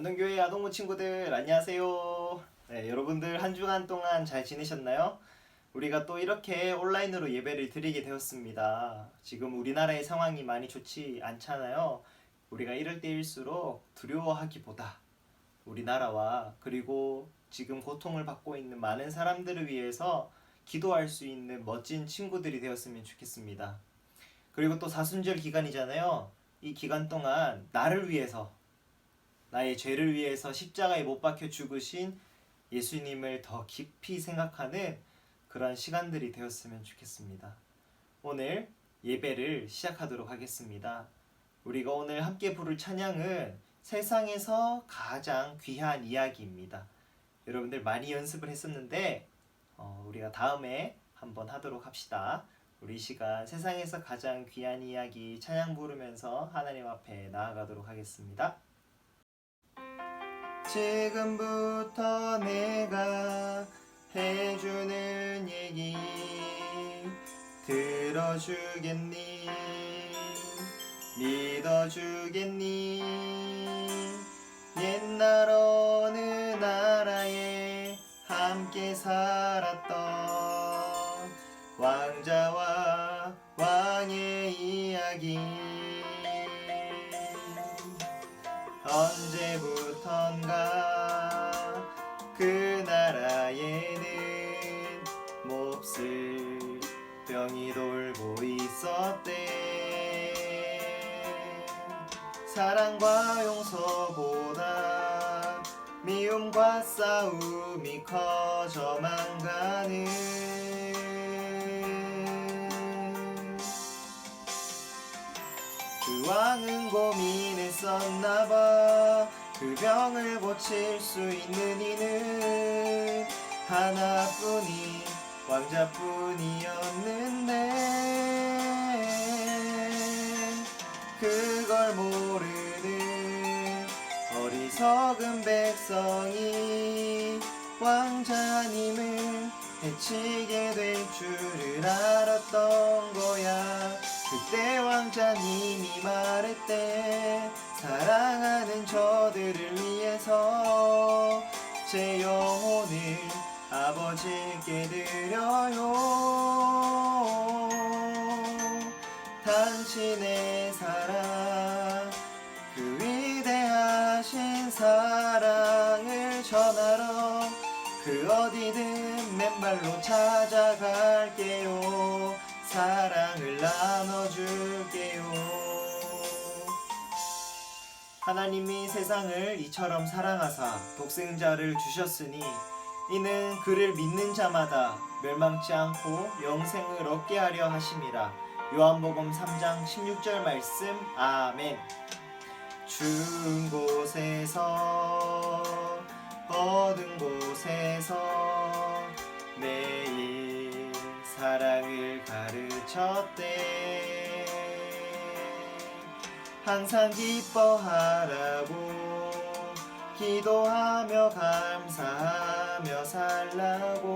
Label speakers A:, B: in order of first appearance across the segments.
A: 안동교회 아동부 친구들 안녕하세요. 네, 여러분들 한 주간 동안 잘 지내셨나요? 우리가 또 이렇게 온라인으로 예배를 드리게 되었습니다. 지금 우리나라의 상황이 많이 좋지 않잖아요. 우리가 이럴 때일수록 두려워하기보다 우리나라와 그리고 지금 고통을 받고 있는 많은 사람들을 위해서 기도할 수 있는 멋진 친구들이 되었으면 좋겠습니다. 그리고 또 사순절 기간이잖아요. 이 기간 동안 나를 위해서 나의 죄를 위해서 십자가에 못 박혀 죽으신 예수님을 더 깊이 생각하는 그런 시간들이 되었으면 좋겠습니다. 오늘 예배를 시작하도록 하겠습니다. 우리가 오늘 함께 부를 찬양은 세상에서 가장 귀한 이야기입니다. 여러분들 많이 연습을 했었는데 우리가 다음에 한번 하도록 합시다. 우리 이 시간 세상에서 가장 귀한 이야기 찬양 부르면서 하나님 앞에 나아가도록 하겠습니다. 지금부터 내가 해주는 얘기 들어주겠니? 믿어주겠니? 옛날 어느 나라에 함께 살았던 왕자와 왕의 이야기 언제부턴가 그 나라에는 몹쓸 병이 돌고 있었대. 사랑과 용서보다 미움과 싸움이 커져만 가는 그 왕은 고민했었나봐. 그 병을 고칠 수 있는 이는 하나뿐인 왕자뿐이었는데 그걸 모르는 어리석은 백성이 왕자님을 해치게 될 줄을 알았던 거야. 그때 왕자님이 말했대. 사랑하는 저들을 위해서 제 영혼을 아버지께 드려요. 당신의 사랑, 그 위대하신 사랑을 전하러 그 어디든 맨발로 찾아갈게요. 사랑을 나눠줄게요. 하나님이 세상을 이처럼 사랑하사 독생자를 주셨으니 이는 그를 믿는 자마다 멸망치 않고 영생을 얻게 하려 하심이라. 요한복음 3장 16절 말씀. 아멘. 준 곳에서 얻은 곳에서 매일 사랑을 가르쳤대. 항상 기뻐하라고 기도하며 감사하며 살라고.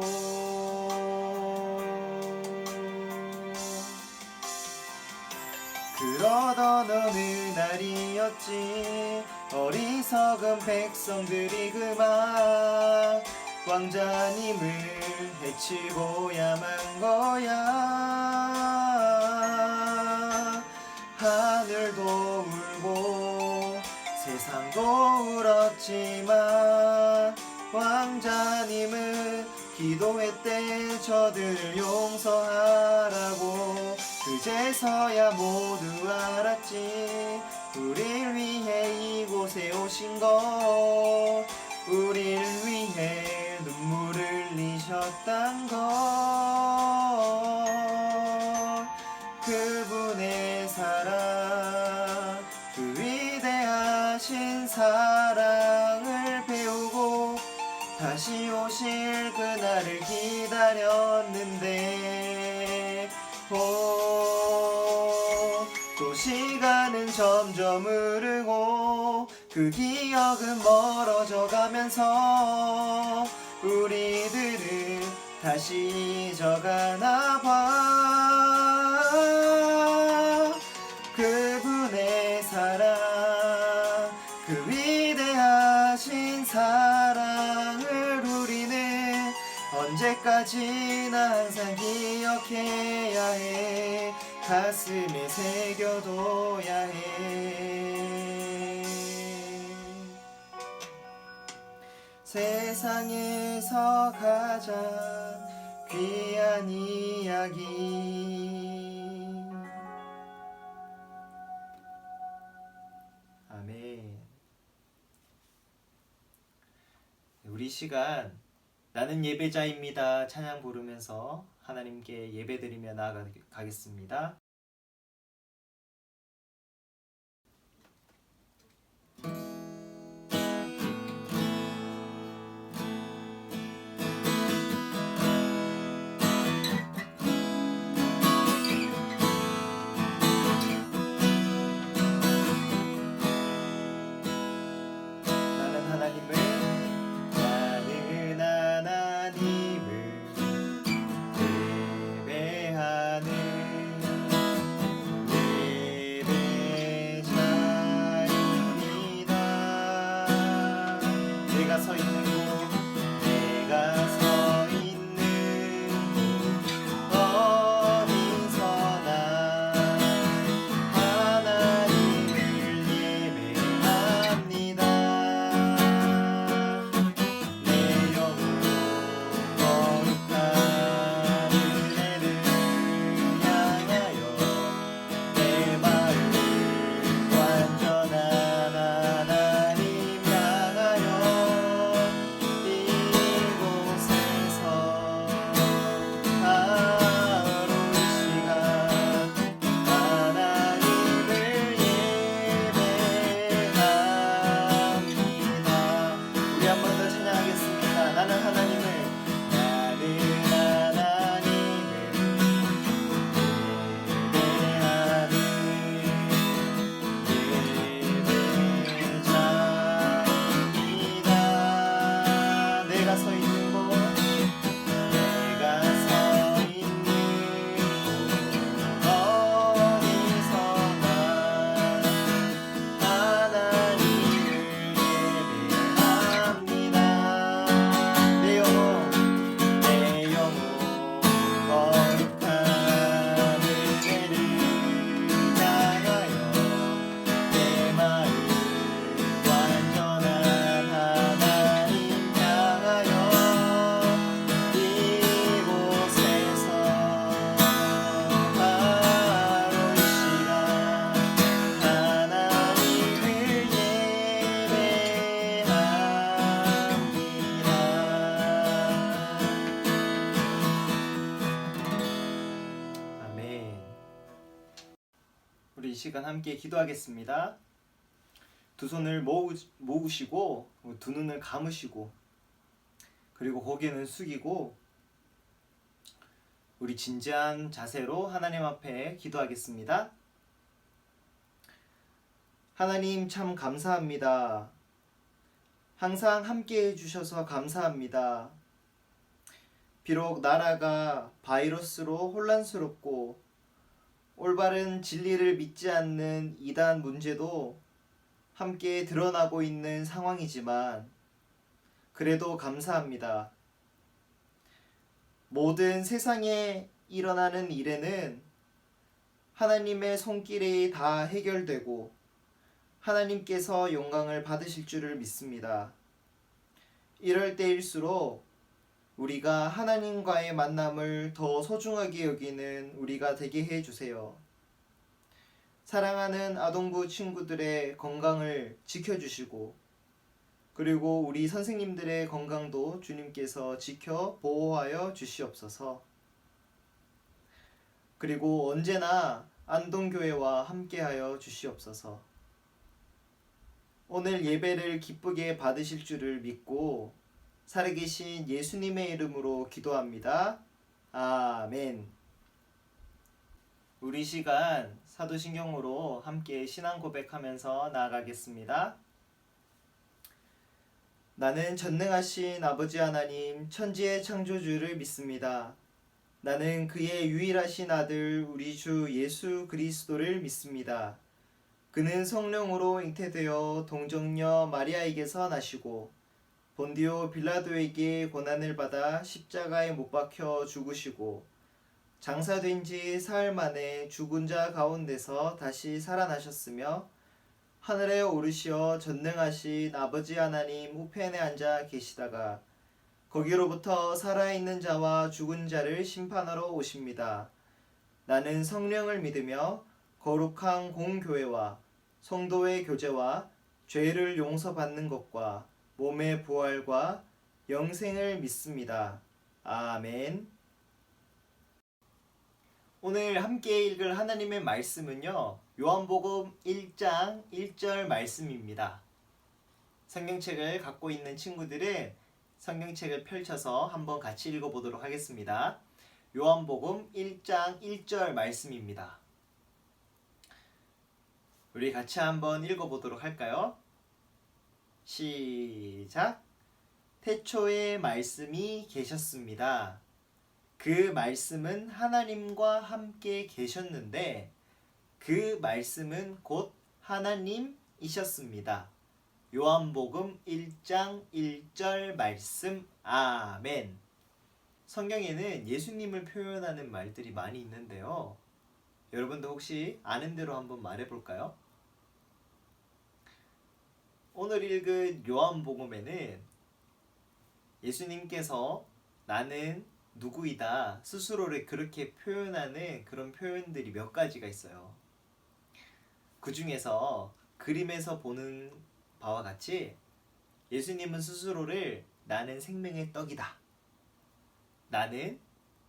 A: 그러던 어느 날이었지. 어리석은 백성들이 그만 왕자님을 해치고야만 거야. 하늘도 울고 세상도 울었지만 왕자님은 기도했대. 저들을 용서하라고. 그제서야 모두 알았지. 우릴 위해 이곳에 오신 것, 우릴 위해 눈물을 흘리셨단 것. 그분의 사랑, 그 위대하신 사랑을 배우고 다시 오실 그날을 기다렸는데 또 시간은 점점 흐르고 그 기억은 멀어져 가면서 우리들은 다시 잊어가나 봐. 그분의 사랑, 그 위대한 때까지 나 항상 기억해야 해. 가슴에 새겨둬야 해. 세상에서 가장 귀한 이야기. 아멘. 우리 시간 나는 예배자입니다 찬양 부르면서 하나님께 예배드리며 나아가겠습니다. 우리 이 시간 함께 기도하겠습니다. 두 손을 모으시고 두 눈을 감으시고 그리고 고개는 숙이고 우리 진지한 자세로 하나님 앞에 기도하겠습니다. 하나님 참 감사합니다. 항상 함께 해주셔서 감사합니다. 비록 나라가 바이러스로 혼란스럽고 올바른 진리를 믿지 않는 이단 문제도 함께 드러나고 있는 상황이지만 그래도 감사합니다. 모든 세상에 일어나는 일에는 하나님의 손길이 다 해결되고 하나님께서 영광을 받으실 줄을 믿습니다. 이럴 때일수록 우리가 하나님과의 만남을 더 소중하게 여기는 우리가 되게 해주세요. 사랑하는 아동부 친구들의 건강을 지켜주시고 그리고 우리 선생님들의 건강도 주님께서 지켜 보호하여 주시옵소서. 그리고 언제나 안동교회와 함께하여 주시옵소서. 오늘 예배를 기쁘게 받으실 줄을 믿고 살아계신 예수님의 이름으로 기도합니다. 아멘. 우리 시간 사도신경으로 함께 신앙 고백하면서 나아가겠습니다. 나는 전능하신 아버지 하나님 천지의 창조주를 믿습니다. 나는 그의 유일하신 아들 우리 주 예수 그리스도를 믿습니다. 그는 성령으로 잉태되어 동정녀 마리아에게서 나시고 본디오 빌라도에게 고난을 받아 십자가에 못 박혀 죽으시고 장사된 지 사흘 만에 죽은 자 가운데서 다시 살아나셨으며 하늘에 오르시어 전능하신 아버지 하나님 우편에 앉아 계시다가 거기로부터 살아있는 자와 죽은 자를 심판하러 오십니다. 나는 성령을 믿으며 거룩한 공교회와 성도의 교제와 죄를 용서받는 것과 몸의 부활과 영생을 믿습니다. 아멘. 오늘 함께 읽을 하나님의 말씀은요, 요한복음 1장 1절 말씀입니다. 성경책을 갖고 있는 친구들은 성경책을 펼쳐서 한번 같이 읽어보도록 하겠습니다. 요한복음 1장 1절 말씀입니다. 우리 같이 한번 읽어보도록 할까요? 시작! 태초에 말씀이 계셨습니다. 그 말씀은 하나님과 함께 계셨는데 그 말씀은 곧 하나님이셨습니다. 요한복음 1장 1절 말씀. 아멘. 성경에는 예수님을 표현하는 말들이 많이 있는데요. 여러분도 혹시 아는 대로 한번 말해볼까요? 오늘 읽은 요한복음에는 예수님께서 나는 누구이다 스스로를 그렇게 표현하는 그런 표현들이 몇 가지가 있어요. 그 중에서 그림에서 보는 바와 같이 예수님은 스스로를 나는 생명의 떡이다. 나는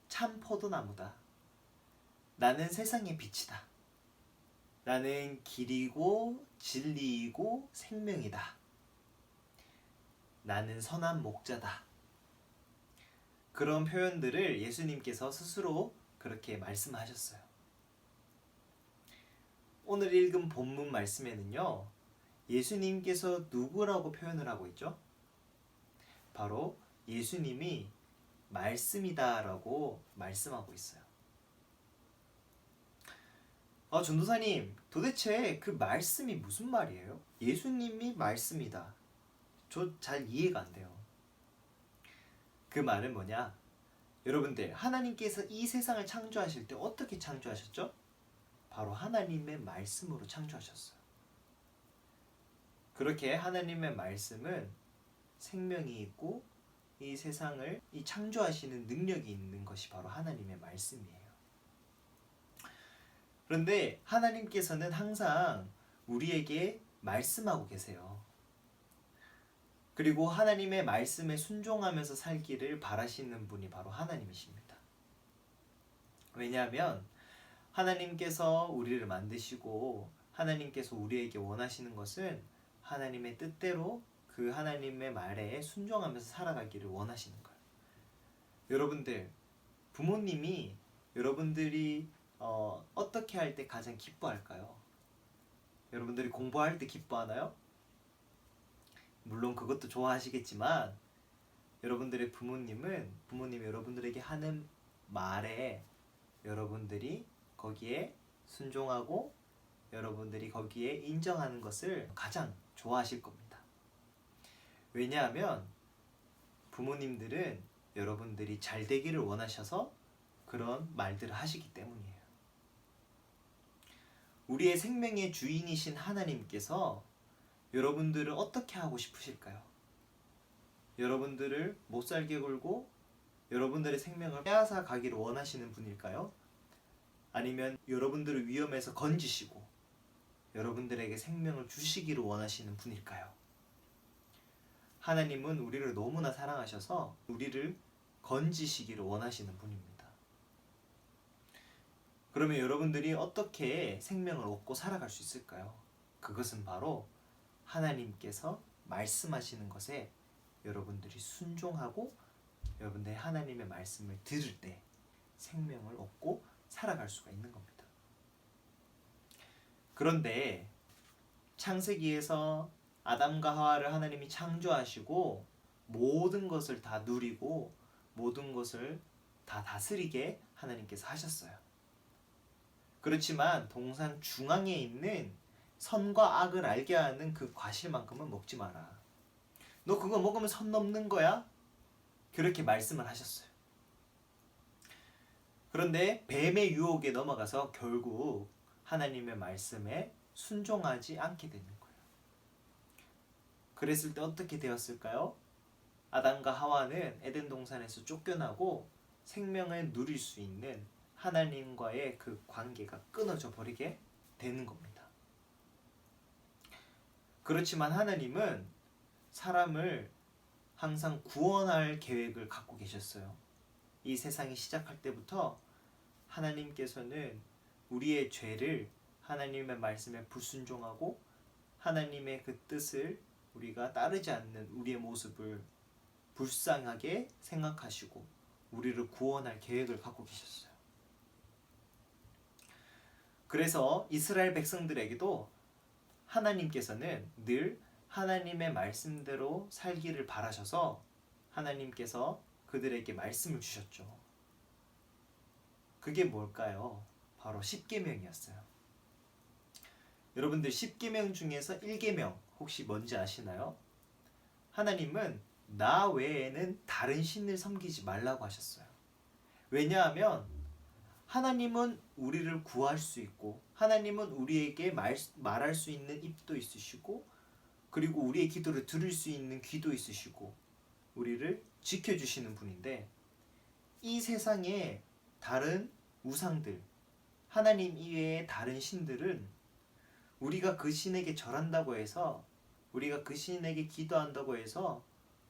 A: 참 포도나무다. 나는 세상의 빛이다. 나는 길이고 진리이고 생명이다. 나는 선한 목자다. 그런 표현들을 예수님께서 스스로 그렇게 말씀하셨어요. 오늘 읽은 본문 말씀에는요, 예수님께서 누구라고 표현을 하고 있죠? 바로 예수님이 말씀이다라고 말씀하고 있어요. 전도사님, 도대체 그 말씀이 무슨 말이에요? 예수님이 말씀이다. 저 잘 이해가 안 돼요. 그 말은 뭐냐? 여러분들, 하나님께서 이 세상을 창조하실 때 어떻게 창조하셨죠? 바로 하나님의 말씀으로 창조하셨어요. 그렇게 하나님의 말씀은 생명이 있고 이 세상을 창조하시는 능력이 있는 것이 바로 하나님의 말씀이에요. 그런데 하나님께서는 항상 우리에게 말씀하고 계세요. 그리고 하나님의 말씀에 순종하면서 살기를 바라시는 분이 바로 하나님이십니다. 왜냐하면 하나님께서 우리를 만드시고 하나님께서 우리에게 원하시는 것은 하나님의 뜻대로 그 하나님의 말에 순종하면서 살아가기를 원하시는 거예요. 여러분들, 부모님이 여러분들이 어떻게 할 때 가장 기뻐할까요? 여러분들이 공부할 때 기뻐하나요? 물론 그것도 좋아하시겠지만 여러분들의 부모님이 여러분들에게 하는 말에 여러분들이 거기에 순종하고 여러분들이 거기에 인정하는 것을 가장 좋아하실 겁니다. 왜냐하면 부모님들은 여러분들이 잘 되기를 원하셔서 그런 말들을 하시기 때문이에요. 우리의 생명의 주인이신 하나님께서 여러분들을 어떻게 하고 싶으실까요? 여러분들을 못살게 굴고 여러분들의 생명을 빼앗아 가기를 원하시는 분일까요? 아니면 여러분들을 위험에서 건지시고 여러분들에게 생명을 주시기를 원하시는 분일까요? 하나님은 우리를 너무나 사랑하셔서 우리를 건지시기를 원하시는 분입니다. 그러면 여러분들이 어떻게 생명을 얻고 살아갈 수 있을까요? 그것은 바로 하나님께서 말씀하시는 것에 여러분들이 순종하고 여러분들이 하나님의 말씀을 들을 때 생명을 얻고 살아갈 수가 있는 겁니다. 그런데 창세기에서 아담과 하와를 하나님이 창조하시고 모든 것을 다 누리고 모든 것을 다 다스리게 하나님께서 하셨어요. 그렇지만 동산 중앙에 있는 선과 악을 알게 하는 그 과실만큼은 먹지 마라. 너 그거 먹으면 선 넘는 거야? 그렇게 말씀을 하셨어요. 그런데 뱀의 유혹에 넘어가서 결국 하나님의 말씀에 순종하지 않게 되는 거예요. 그랬을 때 어떻게 되었을까요? 아담과 하와는 에덴 동산에서 쫓겨나고 생명을 누릴 수 있는 하나님과의 그 관계가 끊어져 버리게 되는 겁니다. 그렇지만 하나님은 사람을 항상 구원할 계획을 갖고 계셨어요. 이 세상이 시작할 때부터 하나님께서는 우리의 죄를 하나님의 말씀에 불순종하고 하나님의 그 뜻을 우리가 따르지 않는 우리의 모습을 불쌍하게 생각하시고 우리를 구원할 계획을 갖고 계셨어요. 그래서 이스라엘 백성들에게도 하나님께서는 늘 하나님의 말씀대로 살기를 바라셔서 하나님께서 그들에게 말씀을 주셨죠. 그게 뭘까요? 바로 십계명이었어요. 여러분들 십계명 중에서 1계명 혹시 뭔지 아시나요? 하나님은 나 외에는 다른 신을 섬기지 말라고 하셨어요. 왜냐하면 하나님은 우리를 구할 수 있고 하나님은 우리에게 말할 수 있는 입도 있으시고 그리고 우리의 기도를 들을 수 있는 귀도 있으시고 우리를 지켜주시는 분인데 이 세상에 다른 우상들 하나님 이외의 다른 신들은 우리가 그 신에게 절한다고 해서 우리가 그 신에게 기도한다고 해서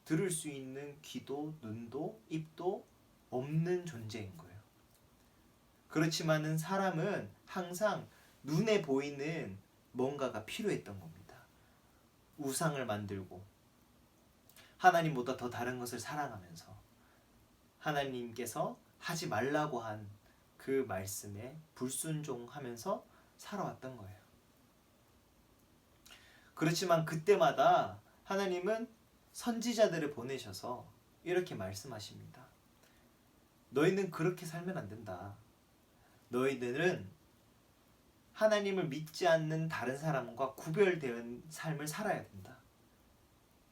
A: 들을 수 있는 귀도 눈도 입도 없는 존재인 거예요. 그렇지만은 사람은 항상 눈에 보이는 뭔가가 필요했던 겁니다. 우상을 만들고 하나님보다 더 다른 것을 사랑하면서 하나님께서 하지 말라고 한 그 말씀에 불순종하면서 살아왔던 거예요. 그렇지만 그때마다 하나님은 선지자들을 보내셔서 이렇게 말씀하십니다. 너희는 그렇게 살면 안 된다. 너희들은 하나님을 믿지 않는 다른 사람과 구별된 삶을 살아야 된다.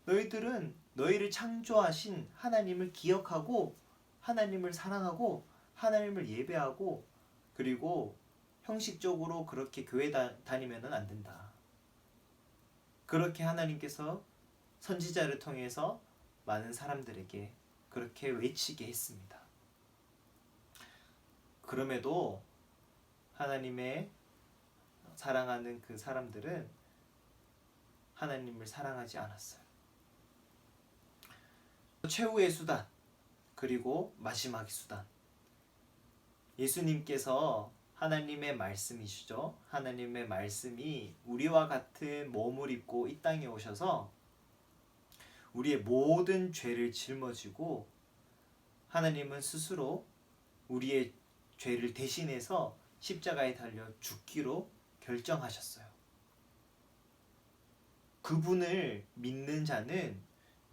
A: 너희들은 너희를 창조하신 하나님을 기억하고 하나님을 사랑하고 하나님을 예배하고 그리고 형식적으로 그렇게 교회 다니면 안 된다. 그렇게 하나님께서 선지자를 통해서 많은 사람들에게 그렇게 외치게 했습니다. 그럼에도 하나님의 사랑하는 그 사람들은 하나님을 사랑하지 않았어요. 최후의 수단 그리고 마지막의 수단 예수님께서 하나님의 말씀이시죠. 하나님의 말씀이 우리와 같은 몸을 입고 이 땅에 오셔서 우리의 모든 죄를 짊어지고 하나님은 스스로 우리의 죄를 대신해서 십자가에 달려 죽기로 결정하셨어요. 그분을 믿는 자는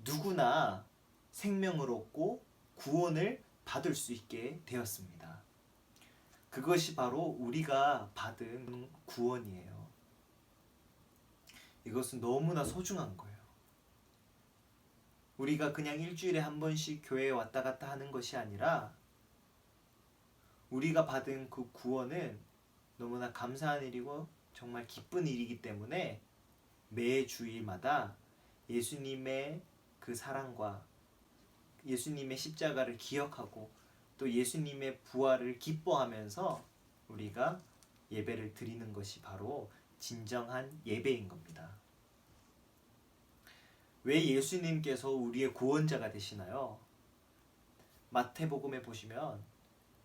A: 누구나 생명을 얻고 구원을 받을 수 있게 되었습니다. 그것이 바로 우리가 받은 구원이에요. 이것은 너무나 소중한 거예요. 우리가 그냥 일주일에 한 번씩 교회에 왔다 갔다 하는 것이 아니라 우리가 받은 그 구원은 너무나 감사한 일이고 정말 기쁜 일이기 때문에 매 주일마다 예수님의 그 사랑과 예수님의 십자가를 기억하고 또 예수님의 부활을 기뻐하면서 우리가 예배를 드리는 것이 바로 진정한 예배인 겁니다. 왜 예수님께서 우리의 구원자가 되시나요? 마태복음에 보시면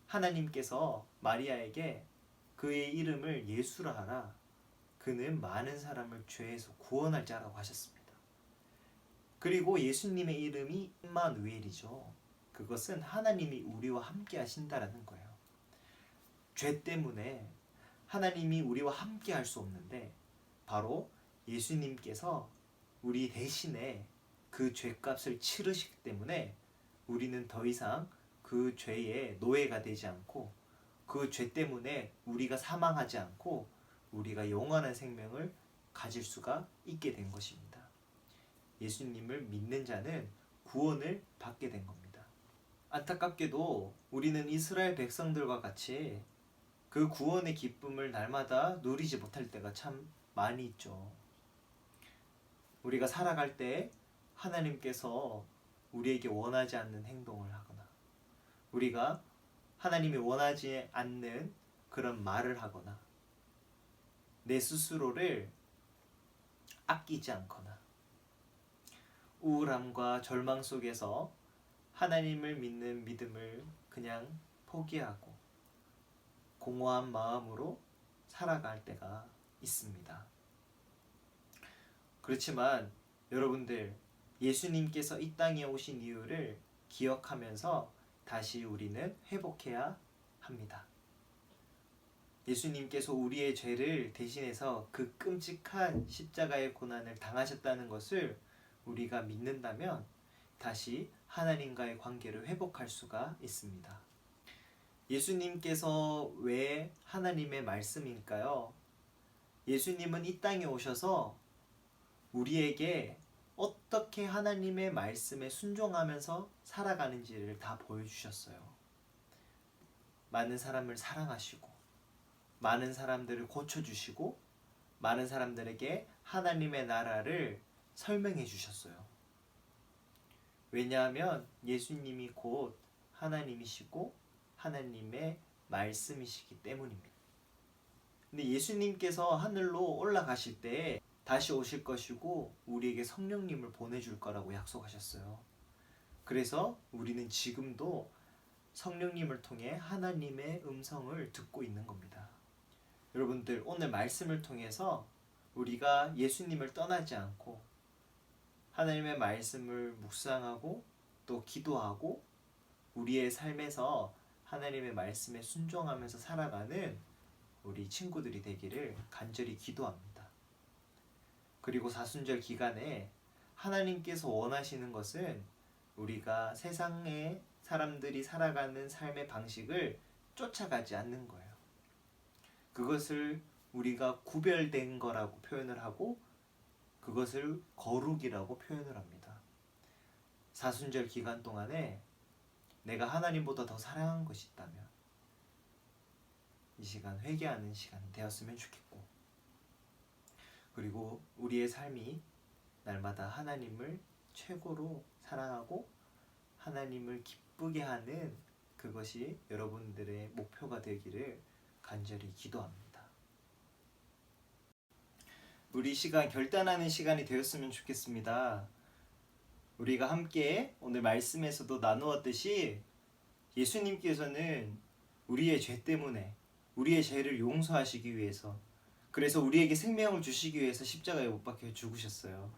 A: 하나님께서 마리아에게 그의 이름을 예수라 하라. 그는 많은 사람을 죄에서 구원할 자라고 하셨습니다. 그리고 예수님의 이름이 임마누엘이죠. 그것은 하나님이 우리와 함께 하신다라는 거예요. 죄 때문에 하나님이 우리와 함께 할 수 없는데 바로 예수님께서 우리 대신에 그 죄값을 치르시기 때문에 우리는 더 이상 그 죄의 노예가 되지 않고 그 죄 때문에 우리가 사망하지 않고 우리가 영원한 생명을 가질 수가 있게 된 것입니다. 예수님을 믿는 자는 구원을 받게 된 겁니다. 안타깝게도 우리는 이스라엘 백성들과 같이 그 구원의 기쁨을 날마다 누리지 못할 때가 참 많이 있죠. 우리가 살아갈 때 하나님께서 우리에게 원하지 않는 행동을 하거나 우리가 하나님이 원하지 않는 그런 말을 하거나 내 스스로를 아끼지 않거나 우울함과 절망 속에서 하나님을 믿는 믿음을 그냥 포기하고 공허한 마음으로 살아갈 때가 있습니다. 그렇지만 여러분들, 예수님께서 이 땅에 오신 이유를 기억하면서 다시 우리는 회복해야 합니다. 예수님께서 우리의 죄를 대신해서 그 끔찍한 십자가의 고난을 당하셨다는 것을 우리가 믿는다면 다시 하나님과의 관계를 회복할 수가 있습니다. 예수님께서 왜 하나님의 말씀일까요? 예수님은 이 땅에 오셔서 우리에게 어떻게 하나님의 말씀에 순종하면서 살아가는지를 다 보여주셨어요. 많은 사람을 사랑하시고 많은 사람들을 고쳐주시고 많은 사람들에게 하나님의 나라를 설명해 주셨어요. 왜냐하면 예수님이 곧 하나님이시고 하나님의 말씀이시기 때문입니다. 근데 예수님께서 하늘로 올라가실 때 다시 오실 것이고 우리에게 성령님을 보내줄 거라고 약속하셨어요. 그래서 우리는 지금도 성령님을 통해 하나님의 음성을 듣고 있는 겁니다. 여러분들, 오늘 말씀을 통해서 우리가 예수님을 떠나지 않고 하나님의 말씀을 묵상하고 또 기도하고 우리의 삶에서 하나님의 말씀에 순종하면서 살아가는 우리 친구들이 되기를 간절히 기도합니다. 그리고 사순절 기간에 하나님께서 원하시는 것은 우리가 세상의 사람들이 살아가는 삶의 방식을 쫓아가지 않는 거예요. 그것을 우리가 구별된 거라고 표현을 하고 그것을 거룩이라고 표현을 합니다. 사순절 기간 동안에 내가 하나님보다 더 사랑한 것이 있다면 이 시간 회개하는 시간이 되었으면 좋겠고, 그리고 우리의 삶이 날마다 하나님을 최고로 사랑하고 하나님을 기쁘게 하는 그것이 여러분들의 목표가 되기를 간절히 기도합니다. 우리 시간 결단하는 시간이 되었으면 좋겠습니다. 우리가 함께 오늘 말씀에서도 나누었듯이 예수님께서는 우리의 죄 때문에 우리의 죄를 용서하시기 위해서, 그래서 우리에게 생명을 주시기 위해서 십자가에 못 박혀 죽으셨어요.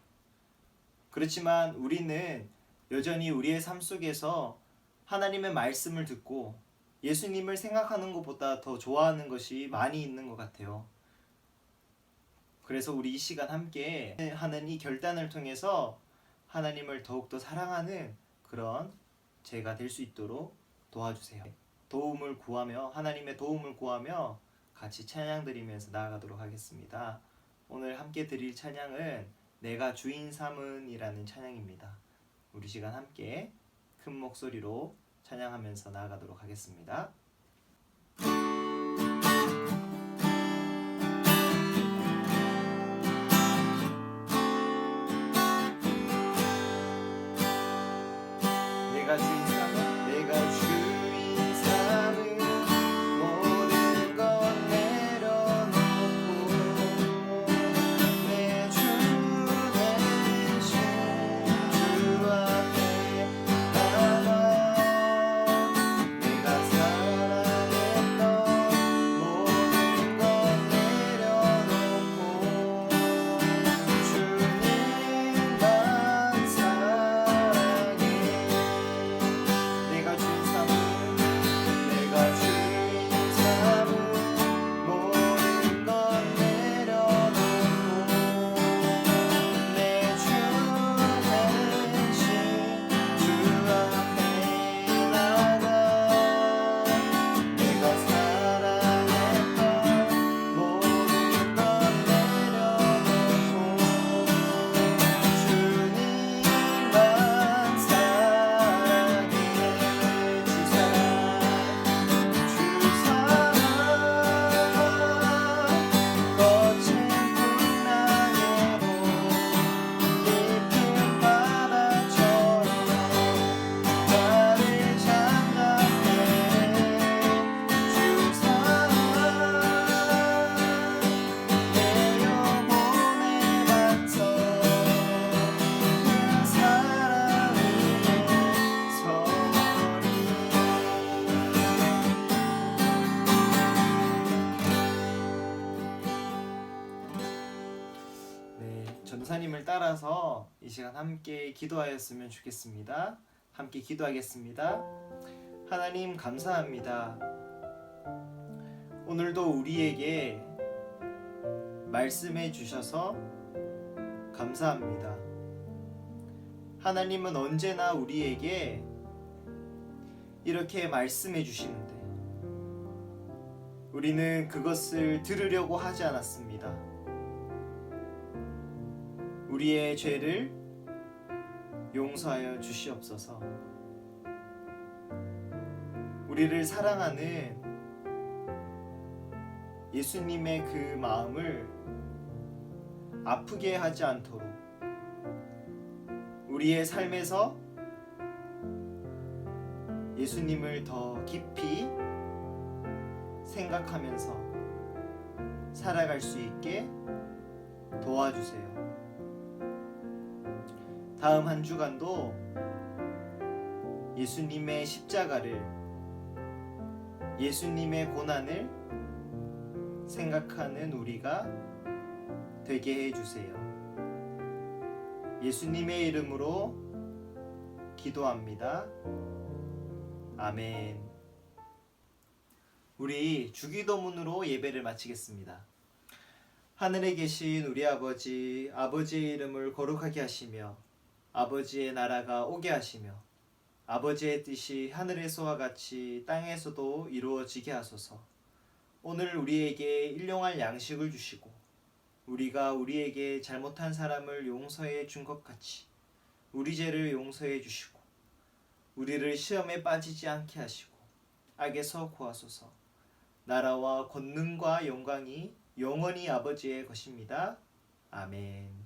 A: 그렇지만 우리는 여전히 우리의 삶 속에서 하나님의 말씀을 듣고 예수님을 생각하는 것보다 더 좋아하는 것이 많이 있는 것 같아요. 그래서 우리 이 시간 함께 하는 이 결단을 통해서 하나님을 더욱더 사랑하는 그런 제가 될 수 있도록 도와주세요. 도움을 구하며, 하나님의 도움을 구하며 같이 찬양 드리면서 나아가도록 하겠습니다. 오늘 함께 드릴 찬양은 내가 주인 삼은 이라는 찬양입니다. 우리 시간 함께 큰 목소리로 찬양하면서 나아가도록 하겠습니다. 내가 주인 삼은, 내가 주인 삼은 모든 것 내려놓고 내 주 대신 주 앞에 나가 내가 사랑했던 모든 것 내려놓고 주님만 사랑해. 전사님을 따라서 이 시간 함께 기도하였으면 좋겠습니다. 함께 기도하겠습니다. 하나님 감사합니다. 오늘도 우리에게 말씀해 주셔서 감사합니다. 하나님은 언제나 우리에게 이렇게 말씀해 주시는데 우리는 그것을 들으려고 하지 않았습니다. 우리의 죄를 용서하여 주시옵소서. 우리를 사랑하는 예수님의 그 마음을 아프게 하지 않도록 우리의 삶에서 예수님을 더 깊이 생각하면서 살아갈 수 있게 도와주세요. 다음 한 주간도 예수님의 십자가를, 예수님의 고난을 생각하는 우리가 되게 해주세요. 예수님의 이름으로 기도합니다. 아멘. 우리 주기도문으로 예배를 마치겠습니다. 하늘에 계신 우리 아버지, 아버지의 이름을 거룩하게 하시며 아버지의 나라가 오게 하시며 아버지의 뜻이 하늘에서와 같이 땅에서도 이루어지게 하소서. 오늘 우리에게 일용할 양식을 주시고 우리가 우리에게 잘못한 사람을 용서해 준 것 같이 우리 죄를 용서해 주시고 우리를 시험에 빠지지 않게 하시고 악에서 구하소서. 나라와 권능과 영광이 영원히 아버지의 것입니다. 아멘.